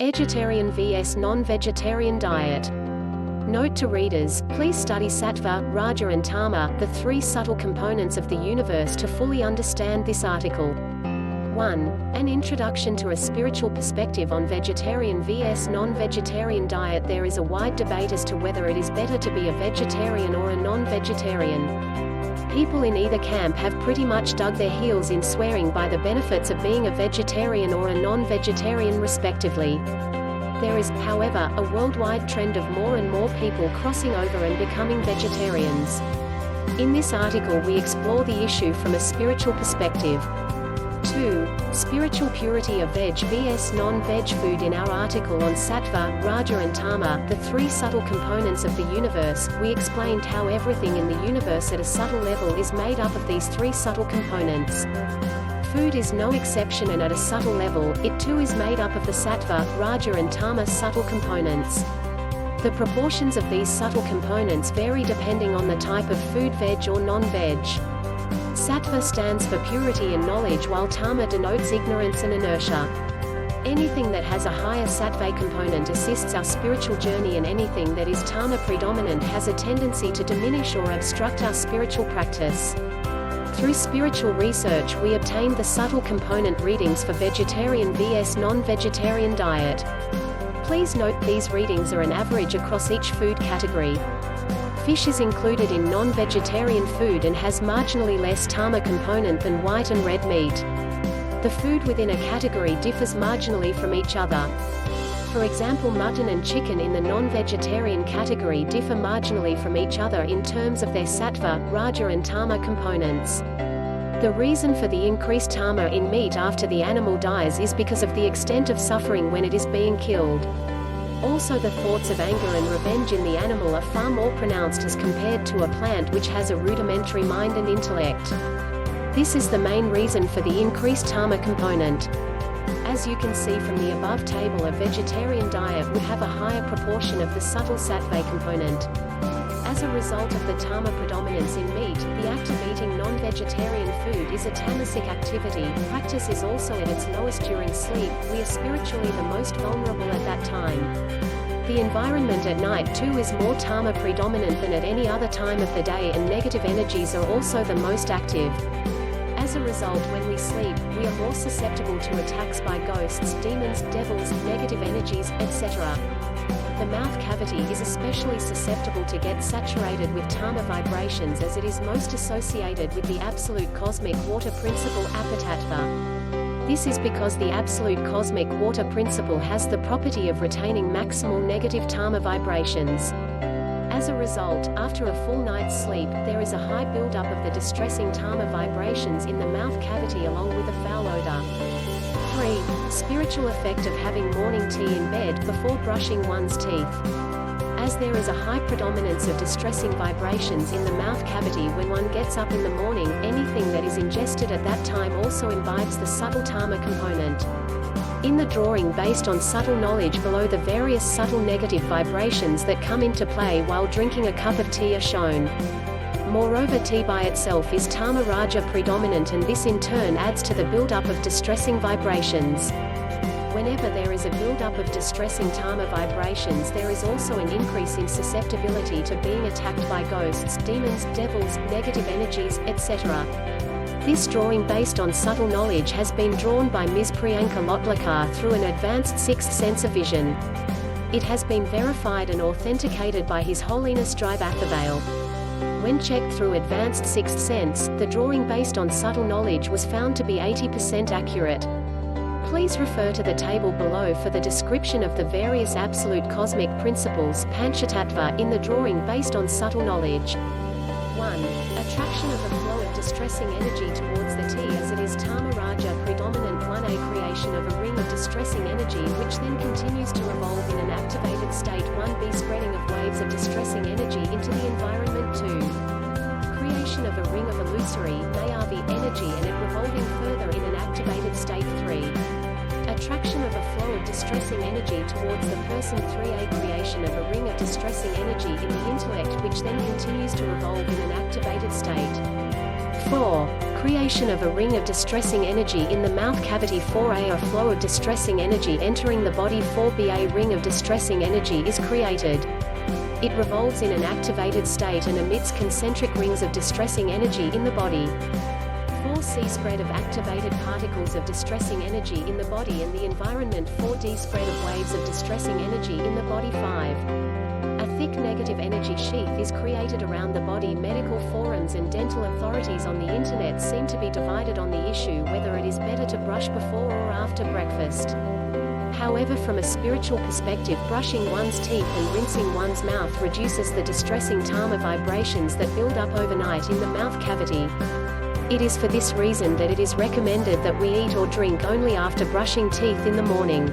Egetarian vs non-vegetarian diet. Note to readers, please study Sattva, Raja and Tama, the three subtle components of the universe to fully understand this article. 1. An introduction to a spiritual perspective on vegetarian vs non-vegetarian diet. There is a wide debate as to whether it is better to be a vegetarian or a non-vegetarian. People in either camp have pretty much dug their heels in swearing by the benefits of being a vegetarian or a non-vegetarian respectively. There is, however, a worldwide trend of more and more people crossing over and becoming vegetarians. In this article we explore the issue from a spiritual perspective. 2. Spiritual purity of veg vs non-veg food. In our article on Sattva, Raja and Tama, the three subtle components of the universe, we explained how everything in the universe at a subtle level is made up of these three subtle components. Food is no exception, and at a subtle level, it too is made up of the Sattva, Raja and Tama subtle components. The proportions of these subtle components vary depending on the type of food, veg or non-veg. Sattva stands for purity and knowledge, while Tama denotes ignorance and inertia. Anything that has a higher Sattva component assists our spiritual journey, and anything that is Tama predominant has a tendency to diminish or obstruct our spiritual practice. Through spiritual research we obtained the subtle component readings for vegetarian vs non-vegetarian diet. Please note these readings are an average across each food category. Fish is included in non-vegetarian food and has marginally less Tama component than white and red meat. The food within a category differs marginally from each other. For example, mutton and chicken in the non-vegetarian category differ marginally from each other in terms of their Sattva, Raja and Tama components. The reason for the increased Tama in meat after the animal dies is because of the extent of suffering when it is being killed. Also, the thoughts of anger and revenge in the animal are far more pronounced as compared to a plant which has a rudimentary mind and intellect. This is the main reason for the increased Tama component. As you can see from the above table, a vegetarian diet would have a higher proportion of the subtle Sattva component. As a result of the Tama predominance in meat, the act of eating non-vegetarian food is a tamasic activity. Practice is also at its lowest during sleep. We are spiritually the most vulnerable at that time. The environment at night too is more Tama predominant than at any other time of the day, and negative energies are also the most active. As a result, when we sleep, we are more susceptible to attacks by ghosts, demons, devils, negative energies, etc. The mouth cavity is especially susceptible to get saturated with Tama vibrations, as it is most associated with the absolute cosmic water principle Apatattva. This is because the absolute cosmic water principle has the property of retaining maximal negative Tama vibrations. As a result, after a full night's sleep, there is a high buildup of the distressing Tama vibrations in the mouth cavity along with a foul odor. 3. Spiritual effect of having morning tea in bed before brushing one's teeth. As there is a high predominance of distressing vibrations in the mouth cavity when one gets up in the morning, anything that is ingested at that time also imbibes the subtle Tama component. In the drawing based on subtle knowledge below, the various subtle negative vibrations that come into play while drinking a cup of tea are shown. Moreover, tea by itself is Tama Raja predominant, and this in turn adds to the build-up of distressing vibrations. Whenever there is a build-up of distressing Tama vibrations, there is also an increase in susceptibility to being attacked by ghosts, demons, devils, negative energies, etc. This drawing based on subtle knowledge has been drawn by Ms. Priyanka Lotlekar through an advanced sixth sense of vision. It has been verified and authenticated by His Holiness Drivathavale. When checked through advanced sixth sense, the drawing based on subtle knowledge was found to be 80% accurate. Please refer to the table below for the description of the various absolute cosmic principles Panchatattva in the drawing based on subtle knowledge. 1. Attraction of a flow of distressing energy towards the tea, as it is Tama Raja predominant. 1a. Creation of a ring of distressing energy which then continues to revolve in an activated state. 1b. Spreading of waves of distressing energy into the environment. 2. Creation of a ring of illusory, Mayavi energy and it revolving further in an activated state. 3. Attraction of a flow of distressing energy towards the person. 3a. Creation of a ring of distressing energy in the intellect which then continues to revolve in an activated state. 4. Creation of a ring of distressing energy in the mouth cavity. 4a. A flow of distressing energy entering the body. 4b. A ring of distressing energy is created. It revolves in an activated state and emits concentric rings of distressing energy in the body. 4c. Spread of activated particles of distressing energy in the body and the environment. 4d. Spread of waves of distressing energy in the body. 5. A thick negative energy sheath is created around the body. Medical forums and dental authorities on the internet seem to be divided on the issue whether it is better to brush before or after breakfast. However, from a spiritual perspective, brushing one's teeth and rinsing one's mouth reduces the distressing Tama vibrations that build up overnight in the mouth cavity. It is for this reason that it is recommended that we eat or drink only after brushing teeth in the morning.